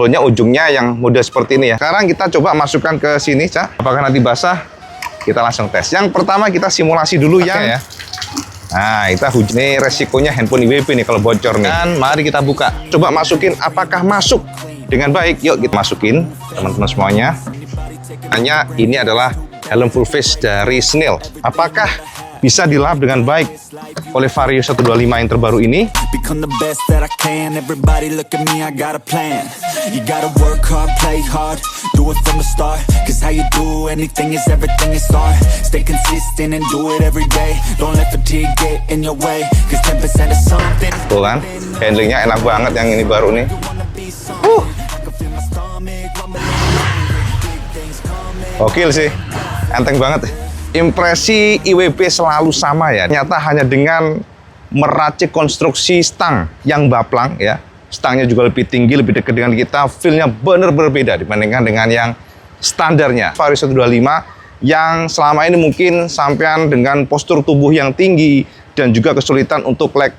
Pokoknya ujungnya yang mudah seperti ini ya. Sekarang kita coba masukkan ke sini, Cak. Apakah nanti basah? Kita langsung tes. Yang pertama kita simulasi dulu ya. Nah, kita ini resikonya handphone IWP nih kalau bocor nih. Dan mari kita buka. Coba masukin apakah masuk dengan baik. Yuk kita masukin teman-teman semuanya. Hanya ini adalah helm full face dari Snail. Apakah bisa dilap dengan baik oleh Vario 125 yang terbaru ini? Become the best that I can. Everybody look at me, I got a plan. You gotta work hard, play hard, do it from the start. Cause how you do anything is everything is art. Stay consistent and do it every day. Don't let fatigue get in your way. Cause 10% of something. Tuh kan, handlingnya enak banget yang ini baru nih. Gokil sih, enteng banget. Impresi IWP selalu sama ya. Ternyata hanya dengan meracik konstruksi stang yang baplang ya. Stangnya juga lebih tinggi, lebih dekat dengan kita. Feel-nya benar berbeda dibandingkan dengan yang standarnya. Vario 125 yang selama ini mungkin sampean dengan postur tubuh yang tinggi dan juga kesulitan untuk leg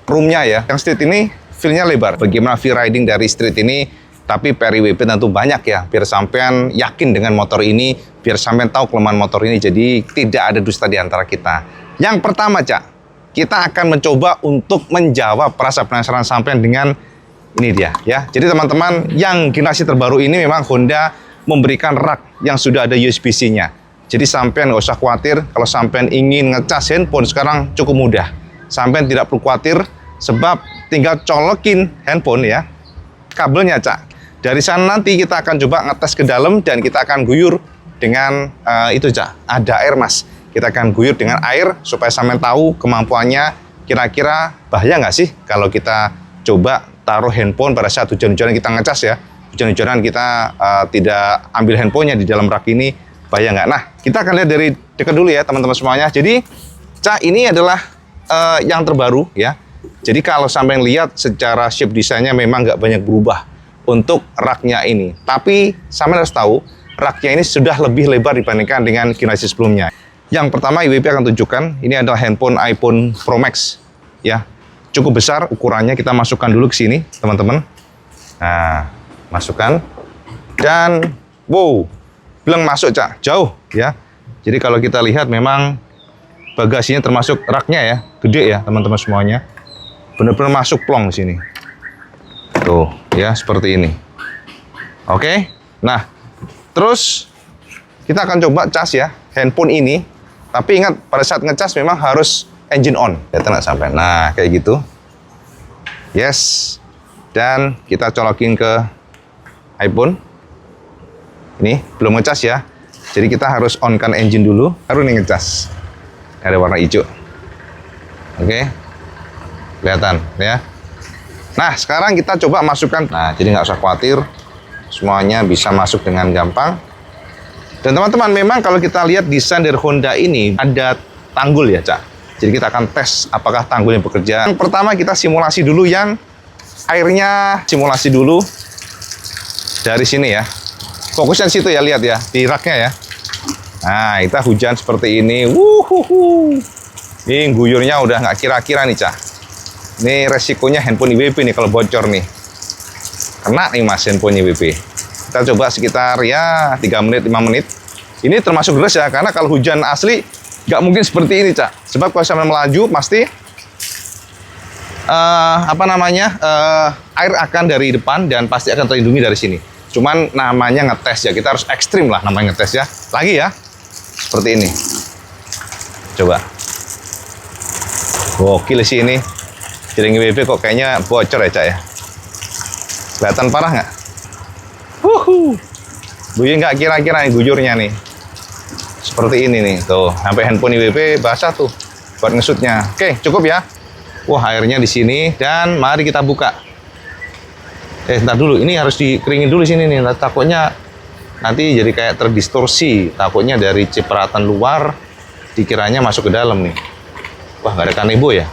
room-nya ya. Yang street ini feel-nya lebar. Bagaimana feel riding dari street ini? Tapi peri WP tentu banyak ya, biar sampean yakin dengan motor ini, biar sampean tahu kelemahan motor ini, jadi tidak ada dusta di antara kita. Yang pertama, Cak, kita akan mencoba untuk menjawab rasa penasaran sampean dengan ini dia ya. Jadi teman-teman, yang generasi terbaru ini memang Honda memberikan rak yang sudah ada USB-C-nya. Jadi sampean nggak usah khawatir kalau sampean ingin ngecas handphone sekarang cukup mudah. Sampean tidak perlu khawatir sebab tinggal colokin handphone ya, kabelnya, Cak. Dari sana nanti kita akan coba ngetes ke dalam dan kita akan guyur dengan itu, Cak. Ada air, Mas. Kita akan guyur dengan air supaya sampean tahu kemampuannya. Kira-kira bahaya nggak sih kalau kita coba taruh handphone pada saat hujan-hujanan kita ngecas ya. Hujan-hujanan kita tidak ambil handphonenya di dalam rak ini, bahaya nggak? Nah, kita akan lihat dari dekat dulu ya teman-teman semuanya. Jadi, Cak, ini adalah yang terbaru ya. Jadi kalau sampean lihat secara shape desainnya memang nggak banyak berubah untuk raknya ini. Tapi sampean harus tahu raknya ini sudah lebih lebar dibandingkan dengan generasi sebelumnya. Yang pertama IWP akan tunjukkan ini adalah handphone iPhone Pro Max ya. Cukup besar ukurannya, kita masukkan dulu ke sini teman-teman. Nah, masukkan dan wow, belum masuk, Cak, jauh ya. Jadi kalau kita lihat memang bagasinya termasuk raknya ya, gede ya teman-teman semuanya. Benar-benar masuk plong di sini. Tuh, ya seperti ini. Oke. Nah, terus kita akan coba cas ya handphone ini. Tapi ingat pada saat ngecas memang harus engine on. Ya, tenang sampai. Nah, kayak gitu. Yes. Dan kita colokin ke iPhone. Ini belum ngecas ya. Jadi kita harus on-kan engine dulu, baru nih ngecas. Ada warna hijau. Oke. Kelihatan ya. Nah, sekarang kita coba masukkan. Nah, jadi nggak usah khawatir, semuanya bisa masuk dengan gampang. Dan teman-teman, memang kalau kita lihat desain dari Honda ini ada tanggul ya, Cak. Jadi kita akan tes apakah tanggulnya bekerja. Yang pertama kita simulasi dulu yang airnya, simulasi dulu dari sini ya. Fokusnya di situ ya, lihat ya, di raknya ya. Nah, kita hujan seperti ini. Wuhuhu. Ini guyurnya udah nggak kira-kira nih, Cak. Ini resikonya handphone IWP nih kalau bocor nih. Kena nih, Mas, handphone IWP. Kita coba sekitar ya 3 menit, 5 menit. Ini termasuk deras ya, karena kalau hujan asli nggak mungkin seperti ini, Cak. Sebab kalau sampai melaju pasti air akan dari depan dan pasti akan terlindungi dari sini. Cuman namanya ngetes ya, kita harus ekstrim lah namanya ngetes ya. Lagi ya, seperti ini. Coba. Gokil sih ini. Jaring IWP kok kayaknya bocor ya, Cak ya. Kelihatan parah nggak? Bunyi nggak kira-kira nih gujurnya nih. Seperti ini nih, tuh. Sampai handphone IWP basah tuh buat ngesutnya. Oke, cukup ya. Wah, airnya di sini dan mari kita buka. Ntar dulu, ini harus dikeringin dulu sini nih. Takutnya nanti jadi kayak terdistorsi. Takutnya dari cipratan luar dikiranya masuk ke dalam nih. Wah, nggak ada kanebo ya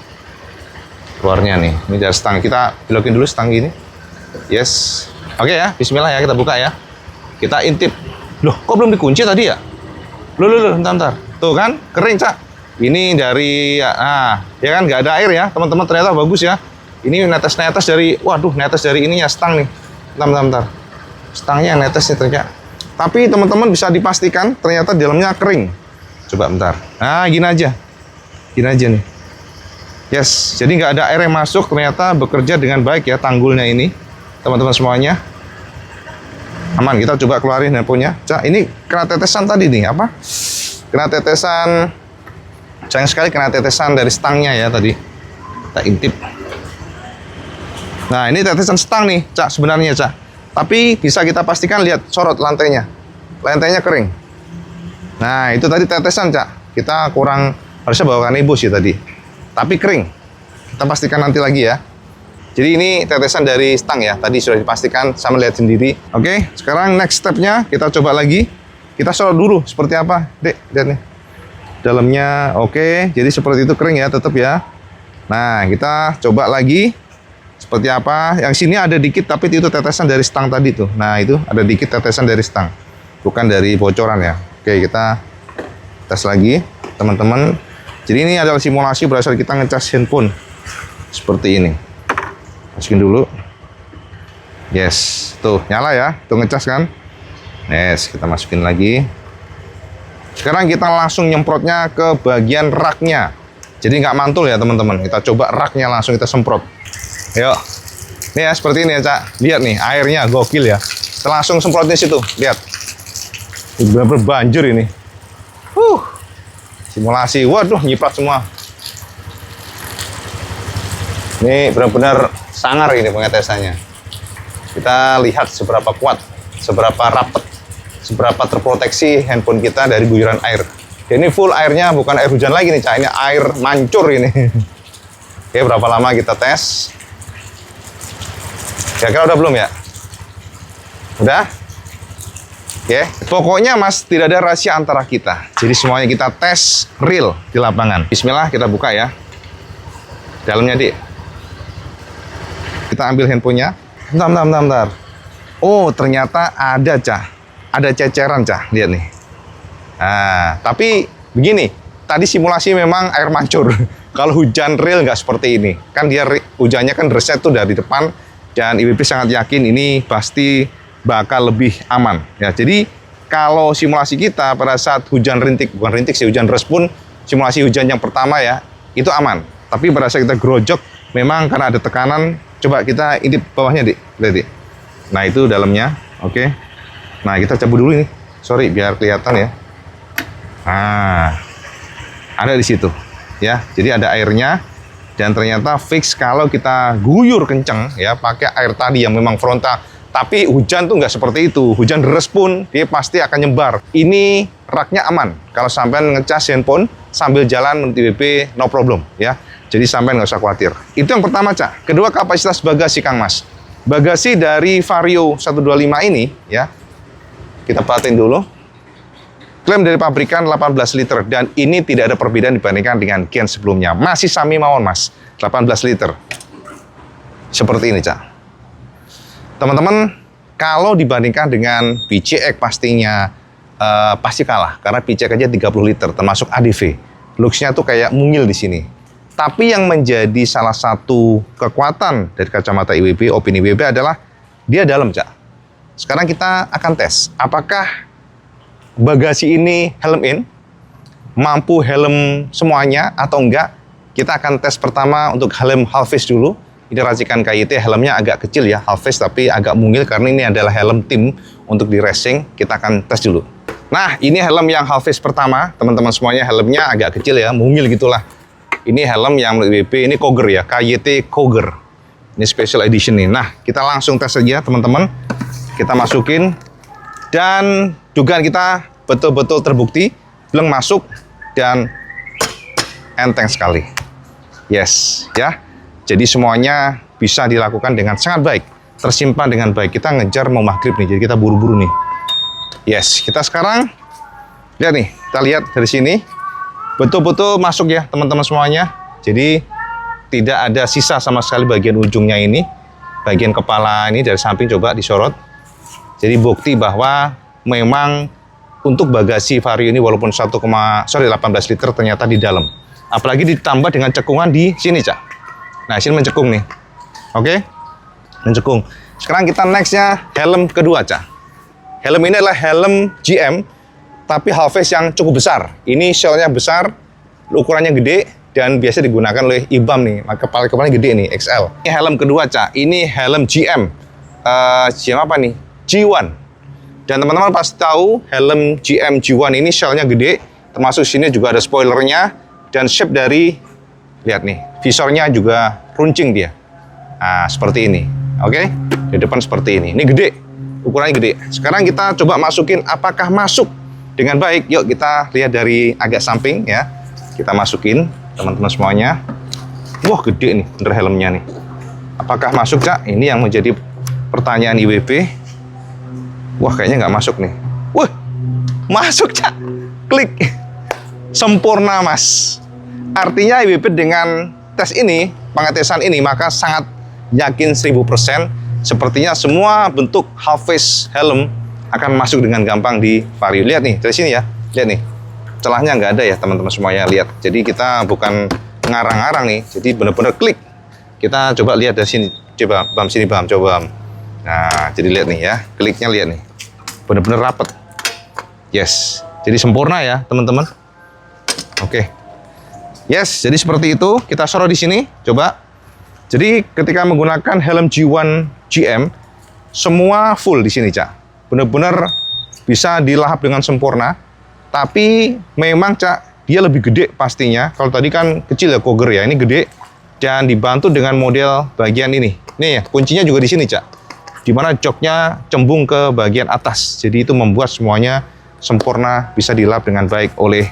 keluarnya nih. Ini dari stang, kita belokin dulu stang gini. Yes. Oke ya, bismillah ya, kita buka ya. Kita intip. Loh, kok belum dikunci tadi ya? Loh, bentar. Tuh kan, kering, Cak. Ini dari, nah, ya kan, nggak ada air ya, teman-teman, ternyata bagus ya. Ini netes dari, waduh, netes dari ininya, stang nih. Bentar. Stangnya yang netes nih ternyata. Tapi teman-teman bisa dipastikan ternyata di dalamnya kering. Coba bentar. Nah, gini aja nih. Yes, jadi nggak ada air yang masuk, ternyata bekerja dengan baik ya tanggulnya ini. Teman-teman semuanya. Aman, kita coba keluarin handphonenya. Cak, ini kena tetesan tadi nih, apa? Kena tetesan, sayang sekali kena tetesan dari stangnya ya tadi. Kita intip. Nah, ini tetesan stang nih, Cak, sebenarnya, Cak. Tapi bisa kita pastikan, lihat sorot lantainya. Lantainya kering. Nah, itu tadi tetesan, Cak. Kita kurang, harusnya bawakan ibu sih tadi. Tapi kering. Kita pastikan nanti lagi ya. Jadi ini tetesan dari stang ya. Tadi sudah dipastikan, sama lihat sendiri. Oke, sekarang next stepnya kita coba lagi. Kita sorot dulu seperti apa. Dek, lihat nih. Dalamnya oke. Jadi seperti itu kering ya, tetap ya. Nah, kita coba lagi. Seperti apa. Yang sini ada dikit, tapi itu tetesan dari stang tadi tuh. Nah, itu ada dikit tetesan dari stang. Bukan dari bocoran ya. Oke, kita tes lagi, teman-teman. Jadi ini adalah simulasi berdasar kita ngecas handphone. Seperti ini. Masukin dulu. Yes, tuh nyala ya. Tuh ngecas kan. Yes, kita masukin lagi. Sekarang kita langsung nyemprotnya ke bagian raknya. Jadi nggak mantul ya teman-teman. Kita coba raknya langsung kita semprot. Yuk. Nih ya seperti ini ya, Cak. Lihat nih airnya gokil ya. Kita langsung semprot di situ. Lihat. Benar-benar banjir ini. Simulasi. Waduh, nyiprat semua. Ini benar-benar sangar ini pengetesannya. Kita lihat seberapa kuat, seberapa rapat, seberapa terproteksi handphone kita dari guyuran air. Dan ini full airnya bukan air hujan lagi nih, Cak. Ini air mancur ini. Oke, berapa lama kita tes? Kira-kira udah belum ya? Udah? Oke, pokoknya Mas tidak ada rahasia antara kita. Jadi semuanya kita tes real di lapangan. Bismillah, kita buka ya. Dalamnya, Dik. Kita ambil handphonenya. Bentar. Oh, ternyata ada, Cak. Ada ceceran, Cak. Lihat nih. Nah, tapi begini. Tadi simulasi memang air mancur. Kalau hujan real nggak seperti ini. Kan dia hujannya kan reset tuh dari depan. Dan IWP sangat yakin ini pasti bakal lebih aman ya. Jadi kalau simulasi kita pada saat hujan rintik, bukan rintik sih, hujan deras pun, simulasi hujan yang pertama ya itu aman. Tapi pada saat kita grojok memang karena ada tekanan. Coba kita intip bawahnya, Dik. Lihat, Dik. Nah, itu dalamnya. Oke. Nah, kita cabut dulu nih. Sorry biar kelihatan ya. Nah, ada di situ ya. Jadi ada airnya. Dan ternyata fix kalau kita guyur kenceng ya pakai air tadi yang memang frontal. Tapi hujan tuh nggak seperti itu. Hujan deras pun dia pasti akan nyebar. Ini raknya aman. Kalau sampai ngecas handphone sambil jalan menuju IWP no problem ya. Jadi sampai nggak usah khawatir. Itu yang pertama, Cak. Kedua, kapasitas bagasi Kang Mas. Bagasi dari Vario 125 ini ya. Kita perhatiin dulu. Klaim dari pabrikan 18 liter dan ini tidak ada perbedaan dibandingkan dengan gen sebelumnya. Masih sami mawon, Mas. 18 liter. Seperti ini, Cak. Teman-teman, kalau dibandingkan dengan PCX pastinya pasti kalah karena PCX aja 30 liter termasuk ADV. Looks-nya tuh kayak mungil di sini. Tapi yang menjadi salah satu kekuatan dari kacamata IWP, opini IWP adalah dia dalam, Cak. Sekarang kita akan tes apakah bagasi ini helm in, mampu helm semuanya atau enggak. Kita akan tes pertama untuk helm half face dulu. Ini racikan KYT, helmnya agak kecil ya, half face tapi agak mungil karena ini adalah helm tim untuk di racing. Kita akan tes dulu. Nah, ini helm yang half face pertama, teman-teman semuanya helmnya agak kecil ya, mungil gitulah. Ini helm yang WP, ini Cougar ya, KYT Cougar. Ini special edition nih. Nah, kita langsung tes saja teman-teman. Kita masukin dan dugaan kita betul-betul terbukti, belum masuk dan enteng sekali. Yes, ya. Jadi semuanya bisa dilakukan dengan sangat baik, tersimpan dengan baik. Kita ngejar mau maghrib nih, jadi kita buru-buru nih. Yes, kita sekarang lihat nih, kita lihat dari sini betul-betul masuk ya teman-teman semuanya. Jadi tidak ada sisa sama sekali bagian ujungnya ini, bagian kepala ini dari samping coba disorot. Jadi bukti bahwa memang untuk bagasi Vario ini walaupun 18 liter ternyata di dalam. Apalagi ditambah dengan cekungan di sini, Cak. Nah, sini mencekung nih. Oke? Mencekung. Sekarang kita nextnya helm kedua, Cak. Helm ini adalah helm GM, tapi half face yang cukup besar. Ini shellnya besar, ukurannya gede, dan biasa digunakan oleh IBAM nih. Maka kepalanya gede nih, XL. Ini helm kedua, Cak. Ini helm GM. GM apa nih? G1. Dan teman-teman pasti tahu helm GM G1 ini shellnya gede, termasuk sini juga ada spoilernya, dan shape dari, lihat nih, visornya juga runcing dia. Nah, seperti ini. Oke? Di depan seperti ini. Ini gede. Ukurannya gede. Sekarang kita coba masukin apakah masuk dengan baik. Yuk kita lihat dari agak samping ya. Kita masukin teman-teman semuanya. Wah gede nih bener helmnya nih. Apakah masuk, Cak? Ini yang menjadi pertanyaan IWP. Wah kayaknya nggak masuk nih. Wah masuk, Cak. Klik. Sempurna, Mas. Artinya IWP dengan tes ini, pengetesan ini, maka sangat yakin 1000%. Sepertinya semua bentuk half face helm akan masuk dengan gampang di Vario. Lihat nih, dari sini ya. Lihat nih, celahnya nggak ada ya teman-teman semuanya. Lihat, jadi kita bukan ngarang-ngarang nih. Jadi benar-benar klik. Kita coba lihat dari sini. Coba, Bam, sini Bam, coba Bam. Nah, jadi lihat nih ya. Kliknya lihat nih. Benar-benar rapet. Yes, jadi sempurna ya teman-teman. Oke. Yes, jadi seperti itu. Kita sorot di sini, coba. Jadi ketika menggunakan helm G1 GM, semua full di sini, Cak. Benar-benar bisa dilahap dengan sempurna. Tapi memang, Cak, dia lebih gede pastinya. Kalau tadi kan kecil ya Cougar ya, ini gede dan dibantu dengan model bagian ini. Nih ya, kuncinya juga di sini, Cak. Dimana joknya cembung ke bagian atas. Jadi itu membuat semuanya sempurna, bisa dilahap dengan baik oleh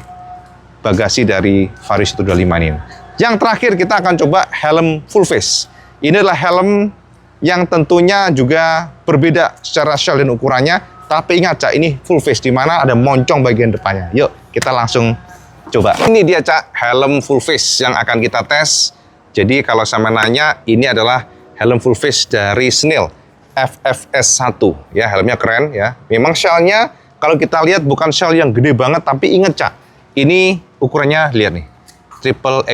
bagasi dari Vario 125 ini. Yang terakhir kita akan coba helm full face. Ini adalah helm yang tentunya juga berbeda secara shell dan ukurannya. Tapi ingat, Cak, ini full face di mana ada moncong bagian depannya. Yuk kita langsung coba. Ini dia, Cak, helm full face yang akan kita tes. Jadi kalau sama nanya, ini adalah helm full face dari Snell FFS1. Ya, helmnya keren ya. Memang shellnya kalau kita lihat bukan shell yang gede banget, tapi ingat, Cak, ini ukurannya lihat nih. Triple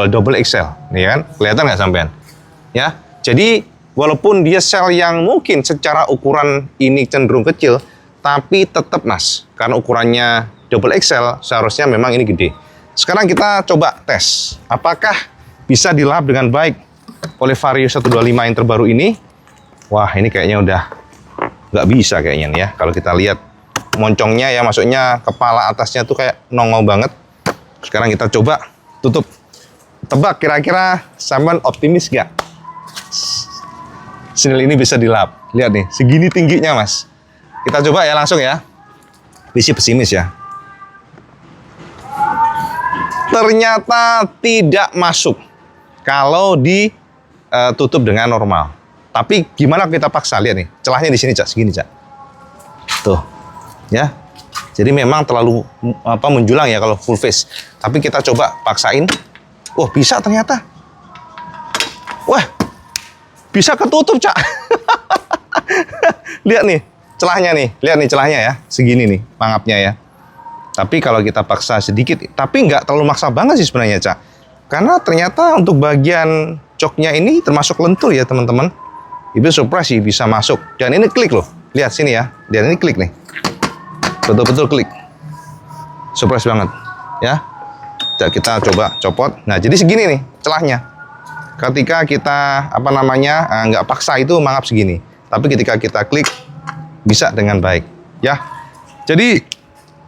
double XL, nih kan, kelihatan nggak sampean? Ya, jadi walaupun dia shell yang mungkin secara ukuran ini cenderung kecil, tapi tetap, Mas, karena ukurannya double XL, seharusnya memang ini gede. Sekarang kita coba tes, apakah bisa dilahap dengan baik oleh Vario 125 yang terbaru ini. Wah, ini kayaknya udah nggak bisa kayaknya nih ya, kalau kita lihat moncongnya ya, maksudnya kepala atasnya tuh kayak nongol banget. Sekarang kita coba tutup. Tebak kira-kira sampean optimis gak? Snell ini bisa dilap. Lihat nih, segini tingginya, Mas. Kita coba ya langsung ya. Visi pesimis ya. Ternyata tidak masuk kalau ditutup dengan normal. Tapi gimana kita paksa? Lihat nih, celahnya di sini, Cak, segini, Cak. Tuh. Ya. Jadi memang terlalu menjulang ya kalau full face. Tapi kita coba paksain. Wah, bisa ternyata. Wah, bisa ketutup, Cak. Lihat nih celahnya nih. Lihat nih celahnya ya. Segini nih mangapnya ya. Tapi kalau kita paksa sedikit, tapi nggak terlalu maksa banget sih sebenarnya, Cak. Karena ternyata untuk bagian joknya ini termasuk lentur ya, teman-teman. Itu surprise sih bisa masuk. Dan ini klik loh. Lihat sini ya. Lihat ini klik nih. Betul-betul klik. Surprise banget ya. Kita coba copot. Nah, jadi segini nih celahnya. Ketika kita nggak paksa itu mangap segini. Tapi ketika kita klik bisa dengan baik ya. Jadi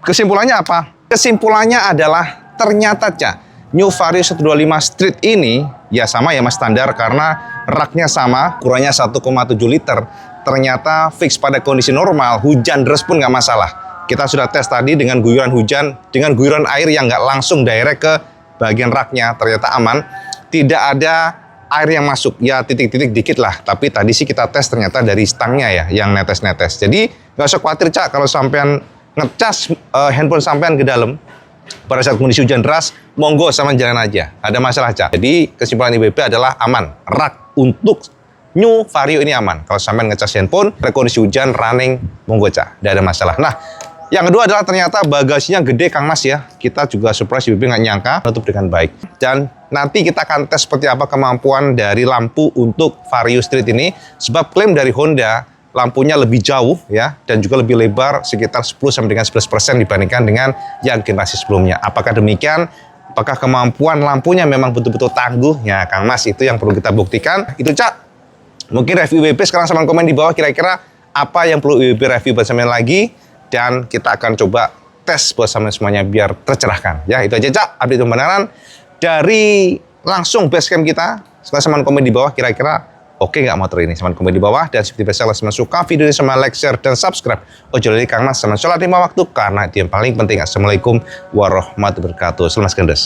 kesimpulannya apa? Kesimpulannya adalah ternyata, Cak, New Vario 125 Street ini ya sama ya, Mas, standar karena raknya sama, ukurannya 1,7 liter. Ternyata fix pada kondisi normal, hujan deras pun nggak masalah. Kita sudah tes tadi dengan guyuran hujan, dengan guyuran air yang nggak langsung direct ke bagian raknya, ternyata aman. Tidak ada air yang masuk, ya titik-titik dikit lah. Tapi tadi sih kita tes ternyata dari stangnya ya, yang netes-netes. Jadi nggak usah khawatir, Cak, kalau sampean ngecas handphone sampean ke dalam, pada saat kondisi hujan deras, monggo sama jalan aja. Ada masalah, Cak. Jadi kesimpulan IWP adalah aman. Rak untuk New Vario ini aman. Kalau sampean ngecas handphone, kondisi hujan, running, monggo, Cak. Tidak ada masalah. Nah, Yang kedua adalah ternyata bagasinya gede Kang Mas ya. Kita juga surprise, IWB nggak nyangka tutup dengan baik. Dan nanti kita akan tes seperti apa kemampuan dari lampu untuk Vario Street ini. Sebab klaim dari Honda, lampunya lebih jauh ya, dan juga lebih lebar sekitar 10-11% dibandingkan dengan yang generasi sebelumnya. Apakah demikian? Apakah kemampuan lampunya memang betul-betul tangguh? Ya Kang Mas, itu yang perlu kita buktikan. Itu Cak. Mungkin review IWB sekarang sama komen di bawah kira-kira apa yang perlu IWB review bersama lagi. Dan kita akan coba tes bersama semuanya biar tercerahkan. Ya, itu aja Cak, update pembenaran dari langsung basecamp kita. Sekarang komen di bawah kira-kira oke nggak motor ini? Sama komen di bawah. Dan seperti biasa, kalau suka video ini sama like, share, dan subscribe. Ojo dari Kang Mas sama sholat 5 waktu karena itu yang paling penting. Assalamualaikum warahmatullahi wabarakatuh. Selamat skendes.